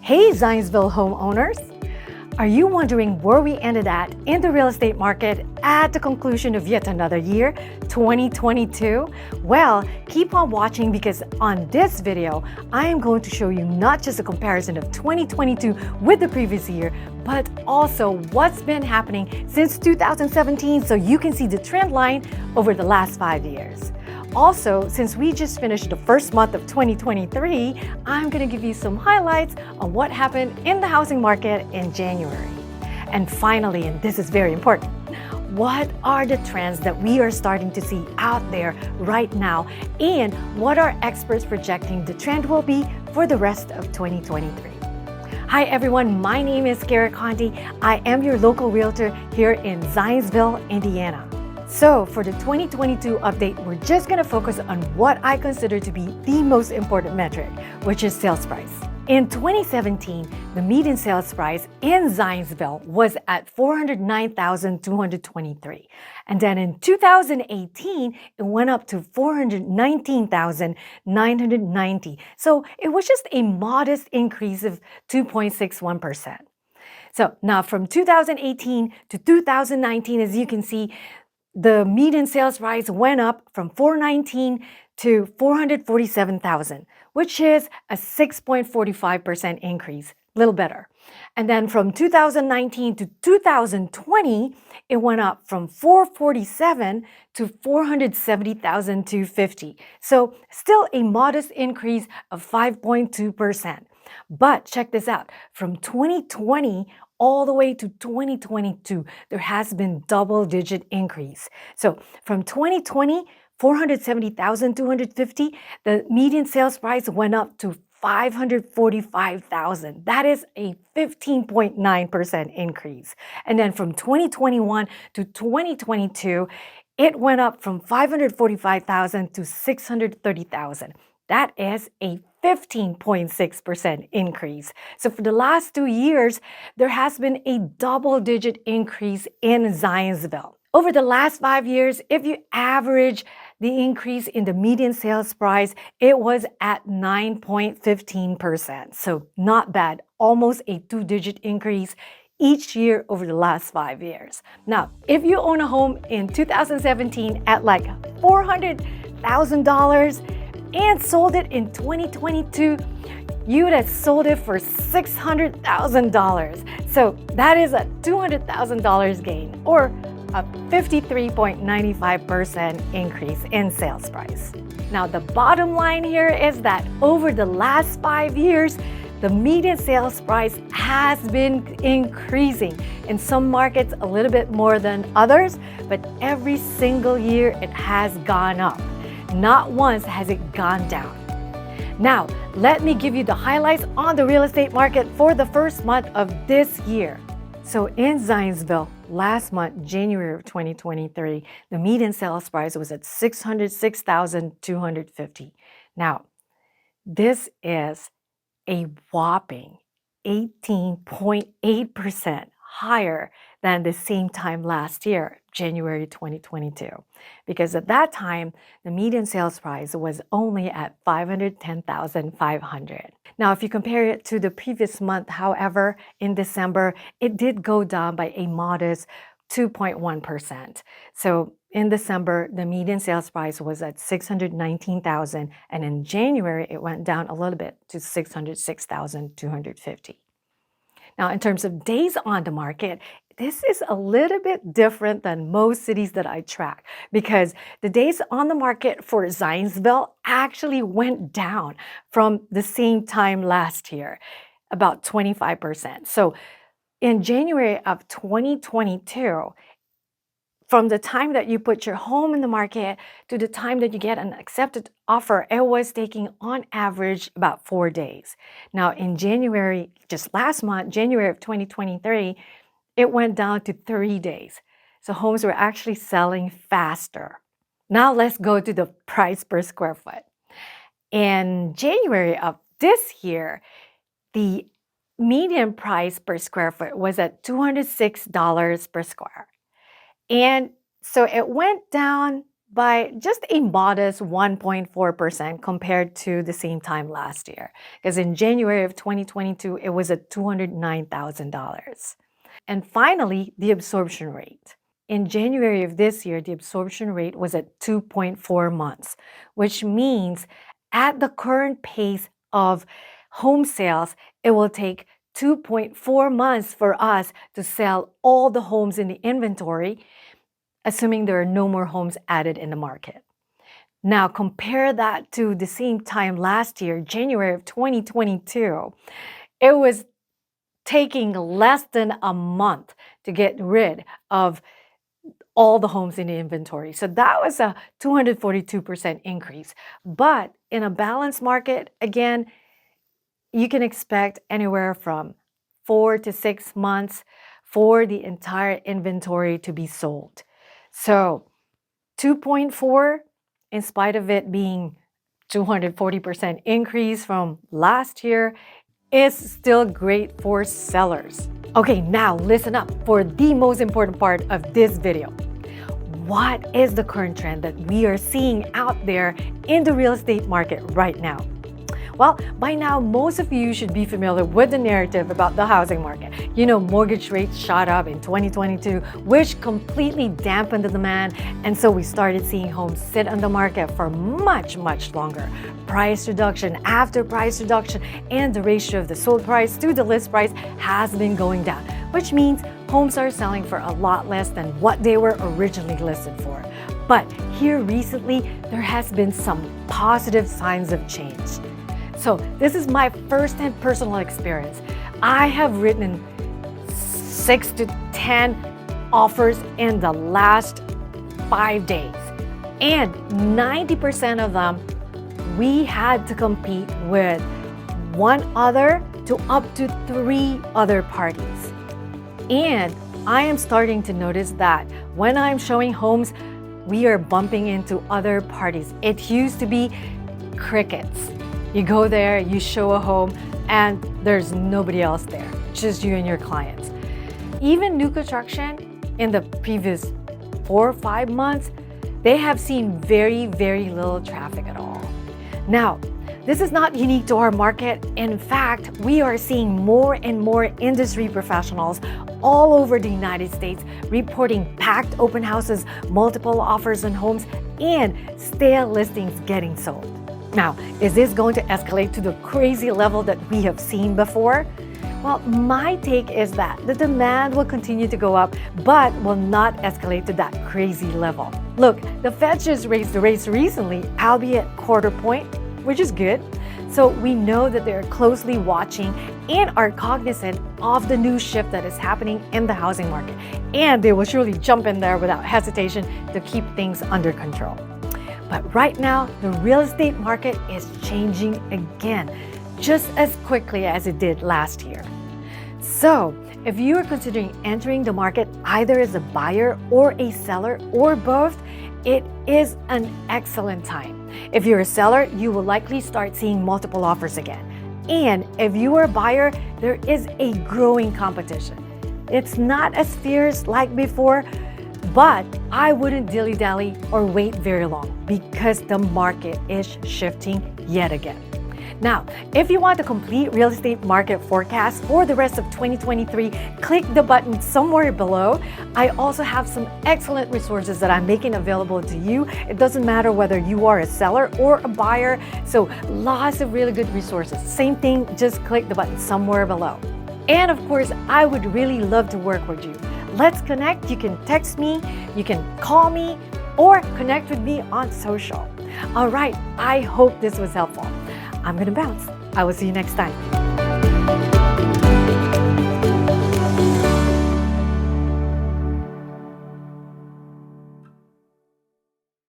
Hey Zionsville homeowners! Are you wondering where we ended at in the real estate market at the conclusion of yet another year, 2022? Well, keep on watching because on this video, I am going to show you not just a comparison of 2022 with the previous year, but also what's been happening since 2017 so you can see the trend line over the last 5 years. Also, since we just finished the first month of 2023, I'm going to give you some highlights on what happened in the housing market in January. And finally, and this is very important, what are the trends that we are starting to see out there right now, and what are experts projecting the trend will be for the rest of 2023? Hi everyone, my name is Kara Conti. I am your local realtor here in Zionsville, Indiana. So for the 2022 update, we're just going to focus on what I consider to be the most important metric, which is sales price. In 2017, the median sales price in Zionsville was at $409,223. And then in 2018, it went up to $419,990. So it was just a modest increase of 2.61%. So now from 2018 to 2019, as you can see, the median sales price went up from $419,000 to $447,000, which is a 6.45% increase, a little better. And then from 2019 to 2020, it went up from $447,000 to $470,250. So still a modest increase of 5.2%. But check this out, from 2020 all the way to 2022, there has been double-digit increase. So from 2020, $470,250, the median sales price went up to $545,000. That is a 15.9% increase. And then from 2021 to 2022, it went up from $545,000 to $630,000. That is a 15.6% increase. So for the last 2 years, there has been a double-digit increase in Zionsville. Over the last 5 years, if you average the increase in the median sales price, it was at 9.15%. So not bad, almost a 2-digit increase each year over the last 5 years. Now, if you own a home in 2017 at like $400,000, and sold it in 2022, you would have sold it for $600,000. So that is a $200,000 gain, or a 53.95% increase in sales price. Now, the bottom line here is that over the last 5 years, the median sales price has been increasing. In some markets, a little bit more than others, but every single year it has gone up. Not once has it gone down. Now, let me give you the highlights on the real estate market for the first month of this year. So in Zionsville, last month, January of 2023, the median sales price was at $606,250. Now, this is a whopping 18.8% higher than the same time last year, January 2022. Because at that time, the median sales price was only at $510,500. Now, if you compare it to the previous month, however, in December, it did go down by a modest 2.1%. So in December, the median sales price was at $619,000, and in January, it went down a little bit to $606,250. Now, in terms of days on the market, this is a little bit different than most cities that I track, because the days on the market for Zionsville actually went down from the same time last year, about 25%. So in January of 2022, from the time that you put your home in the market to the time that you get an accepted offer, it was taking on average about 4 days. Now in January, just last month, January of 2023, it went down to 3 days. So homes were actually selling faster. Now let's go to the price per square foot. In January of this year, the median price per square foot was at $206 per square. And so it went down by just a modest 1.4% compared to the same time last year. Because in January of 2022, it was at $209,000. And finally, the absorption rate. In January of this year, the absorption rate was at 2.4 months, which means at the current pace of home sales, it will take 2.4 months for us to sell all the homes in the inventory, assuming there are no more homes added in the market. Now, compare that to the same time last year, January of 2022. It was taking less than a month to get rid of all the homes in the inventory. So that was a 242% increase. But in a balanced market, again, you can expect anywhere from 4 to 6 months for the entire inventory to be sold. So 2.4, in spite of it being 240% increase from last year, is still great for sellers. Okay, now listen up for the most important part of this video. What is the current trend that we are seeing out there in the real estate market right now? Well, by now, most of you should be familiar with the narrative about the housing market. You know, mortgage rates shot up in 2022, which completely dampened the demand. And so we started seeing homes sit on the market for much, much longer. Price reduction after price reduction, and the ratio of the sold price to the list price has been going down, which means homes are selling for a lot less than what they were originally listed for. But here recently, there has been some positive signs of change. So this is my first-hand personal experience. I have written 6 to 10 offers in the last 5 days. And 90% of them, we had to compete with one other to up to 3 other parties. And I am starting to notice that when I'm showing homes, we are bumping into other parties. It used to be crickets. You go there, you show a home, and there's nobody else there, just you and your clients. Even new construction in the previous 4 or 5 months, they have seen very, very little traffic at all. Now, this is not unique to our market. In fact, we are seeing more and more industry professionals all over the United States reporting packed open houses, multiple offers on homes, and stale listings getting sold. Now, is this going to escalate to the crazy level that we have seen before? Well, my take is that the demand will continue to go up, but will not escalate to that crazy level. Look, the Fed just raised the rates recently, albeit quarter point, which is good. So we know that they're closely watching and are cognizant of the new shift that is happening in the housing market. And they will surely jump in there without hesitation to keep things under control. But right now, the real estate market is changing again, just as quickly as it did last year. So, if you are considering entering the market either as a buyer or a seller or both, it is an excellent time. If you're a seller, you will likely start seeing multiple offers again. And if you are a buyer, there is a growing competition. It's not as fierce like before, but I wouldn't dilly-dally or wait very long because the market is shifting yet again. Now, if you want a complete real estate market forecast for the rest of 2023, click the button somewhere below. I also have some excellent resources that I'm making available to you. It doesn't matter whether you are a seller or a buyer, so lots of really good resources. Same thing, just click the button somewhere below. And of course, I would really love to work with you. Let's connect. You can text me, you can call me, or connect with me on social. All right, I hope this was helpful. I'm gonna bounce. I will see you next time.